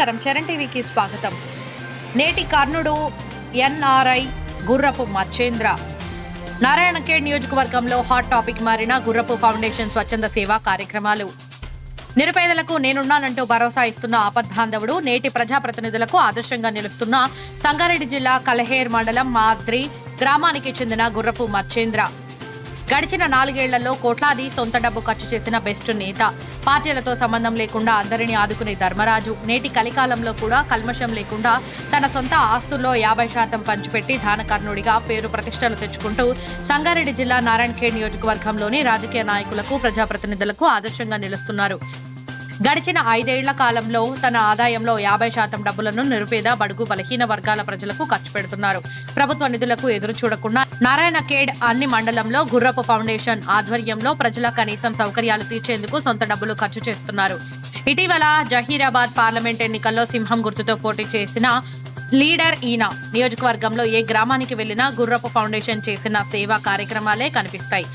నమస్కారం, చరణ్ టీవీకి స్వాగతం. నేటి కర్ణుడు ఎన్ఆర్ఐ గుర్రపు మచ్చేంద్ర. నారాయణఖేడ్ నియోజకవర్గంలో హాట్ టాపిక్ మారిన గుర్రపు ఫౌండేషన్ స్వచ్ఛంద సేవా కార్యక్రమాలు. నిరుపేదలకు నేనున్నానంటూ భరోసా ఇస్తున్న ఆపద్బాంధవుడు, నేటి ప్రజాప్రతినిధులకు ఆదర్శంగా నిలుస్తున్న సంగారెడ్డి జిల్లా కలహేర్ మండలం మాద్రి గ్రామానికి చెందిన గుర్రపు మచ్చేంద్ర. గడిచిన 4 ఏళ్లలో కోట్లాది సొంత డబ్బు ఖర్చు చేసిన బెస్ట్ నేత. పార్టీలతో సంబంధం లేకుండా అందరినీ ఆదుకునే ధర్మరాజు. నేటి కలికాలంలో కూడా కల్మషం లేకుండా తన సొంత ఆస్తుల్లో 50% పంచిపెట్టి దానకర్ణుడిగా పేరు ప్రతిష్టలు తెచ్చుకుంటూ సంగారెడ్డి జిల్లా నారాయణఖేడ్ నియోజకవర్గంలోని రాజకీయ నాయకులకు, ప్రజాప్రతినిధులకు ఆదర్శంగా నిలుస్తున్నారు. గడిచిన 5 ఏళ్ల కాలంలో తన ఆదాయంలో 50% డబ్బులను నిరుపేద, బడుగు, బలహీన వర్గాల ప్రజలకు ఖర్చు పెడుతున్నారు. ప్రభుత్వ నిధులకు ఎదురు చూడకుండా నారాయణఖేడ్ అన్ని మండలంలో గుర్రపు ఫౌండేషన్ ఆధ్వర్యంలో ప్రజల కనీసం సౌకర్యాలు తీర్చేందుకు సొంత డబ్బులు ఖర్చు చేస్తున్నారు. ఇటీవల జహీరాబాద్ పార్లమెంట్ ఎన్నికల్లో సింహం గుర్తుతో పోటీ చేసిన లీడర్ ఈయన. నియోజకవర్గంలో ఏ గ్రామానికి వెళ్లినా గుర్రపు ఫౌండేషన్ చేసిన సేవా కార్యక్రమాలే కనిపిస్తాయి.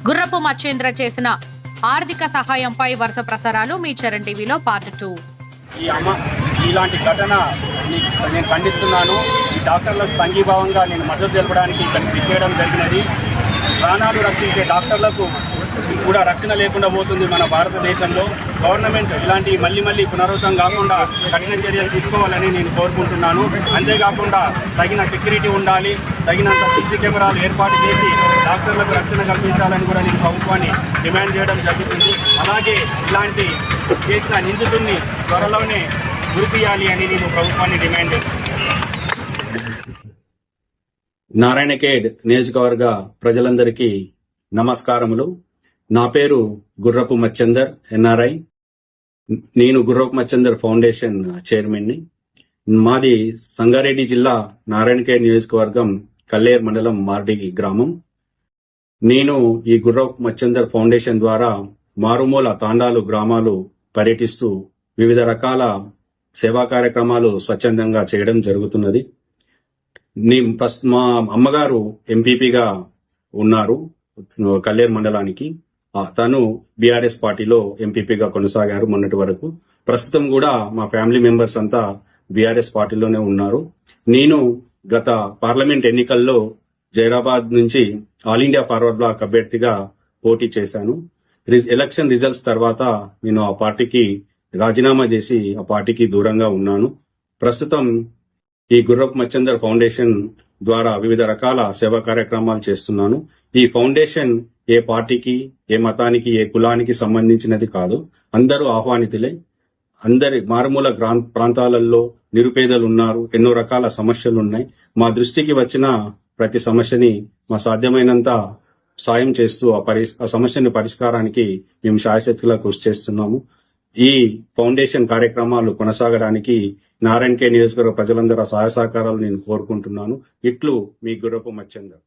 గుర్రపు మచ్చేంద్ర చేసిన ఆర్థిక సహాయంపై వరుస ప్రసారాలు మీ చరణ్ టీవీలో పార్ట్ 2. ఇలాంటి ఘటన నేను ఖండిస్తున్నాను. ఈ డాక్టర్లకు సంఘీభావంగా నేను మద్దతు తెలపడానికి ఇక్కడికి చేయడం జరిగినది. ప్రాణాలు రక్షించే డాక్టర్లకు కూడా రక్షణ లేకుండా పోతుంది మన భారతదేశంలో. గవర్నమెంట్ ఇలాంటి మళ్ళీ పునరావృతం కాకుండా కఠిన చర్యలు తీసుకోవాలని నేను కోరుకుంటున్నాను. అంతేకాకుండా తగిన సెక్యూరిటీ ఉండాలి, తగినంత సీసీ కెమెరాలు ఏర్పాటు చేసి డాక్టర్లకు రక్షణ కల్పించాలని కూడా నేను ప్రభుత్వాన్ని డిమాండ్ చేయడం జరుగుతుంది. అలాగే ఇలాంటి చేసిన నిందితుడిని త్వరలోనే గురిపియాలి అని నేను ప్రభుత్వాన్ని డిమాండ్ చేస్తున్నాను. నారాయణఖేడ్ నియోజకవర్గ ప్రజలందరికీ నమస్కారములు. నా పేరు గుర్రపు మచ్చేందర్, ఎన్ఆర్ఐ. నేను గుర్రపు మచ్చేందర్ ఫౌండేషన్ చైర్మన్ని. మాది సంగారెడ్డి జిల్లా నారాయణఖేడ్ నియోజకవర్గం కల్లేర్ మండలం మార్డి గ్రామం. నేను ఈ గుర్రపు మచ్చేందర్ ఫౌండేషన్ ద్వారా మారుమూల తాండాలు, గ్రామాలు పర్యటిస్తూ వివిధ రకాల సేవా కార్యక్రమాలు స్వచ్ఛందంగా చేయడం జరుగుతున్నది. మా అమ్మగారు ఎంపీపీగా ఉన్నారు కల్లేర్ మండలానికి. తను బీఆర్ఎస్ పార్టీలో ఎంపీపీగా కొనసాగారు మొన్నటి వరకు. ప్రస్తుతం కూడా మా ఫ్యామిలీ మెంబర్స్ అంతా బీఆర్ఎస్ పార్టీలోనే ఉన్నారు. నేను గత పార్లమెంట్ ఎన్నికల్లో జైరాబాద్ నుంచి ఆల్ ఇండియా ఫార్వర్డ్ బ్లాక్ అభ్యర్థిగా పోటీ చేశాను. ఎలక్షన్ రిజల్ట్స్ తర్వాత నేను ఆ పార్టీకి రాజీనామా చేసి ఆ పార్టీకి దూరంగా ఉన్నాను. ప్రస్తుతం ఈ గుర్రపు మచ్చేందర్ ఫౌండేషన్ ద్వారా వివిధ రకాల సేవా కార్యక్రమాలు చేస్తున్నాను. ఈ ఫౌండేషన్ ఏ పార్టీకి, ఏ మతానికి, ఏ కులానికి సంబంధించినది కాదు. అందరూ ఆహ్వానితులే. అందరి మారుమూల ప్రాంతాలలో నిరుపేదలు ఉన్నారు, ఎన్నో రకాల సమస్యలు ఉన్నాయి. మా దృష్టికి వచ్చిన ప్రతి సమస్యని మా సాధ్యమైనంత సాయం చేస్తూ ఆ సమస్యని పరిష్కారానికి మేము శాయశక్తిలా కృషి చేస్తున్నాము. ఈ ఫౌండేషన్ కార్యక్రమాలు కొనసాగడానికి నారాయణఖేడ్ నియోజకవర్గ ప్రజలందరూ సహాయ సహకారాలు నేను కోరుకుంటున్నాను. ఇట్లు మీ గుర్రపు మచ్చేందర్.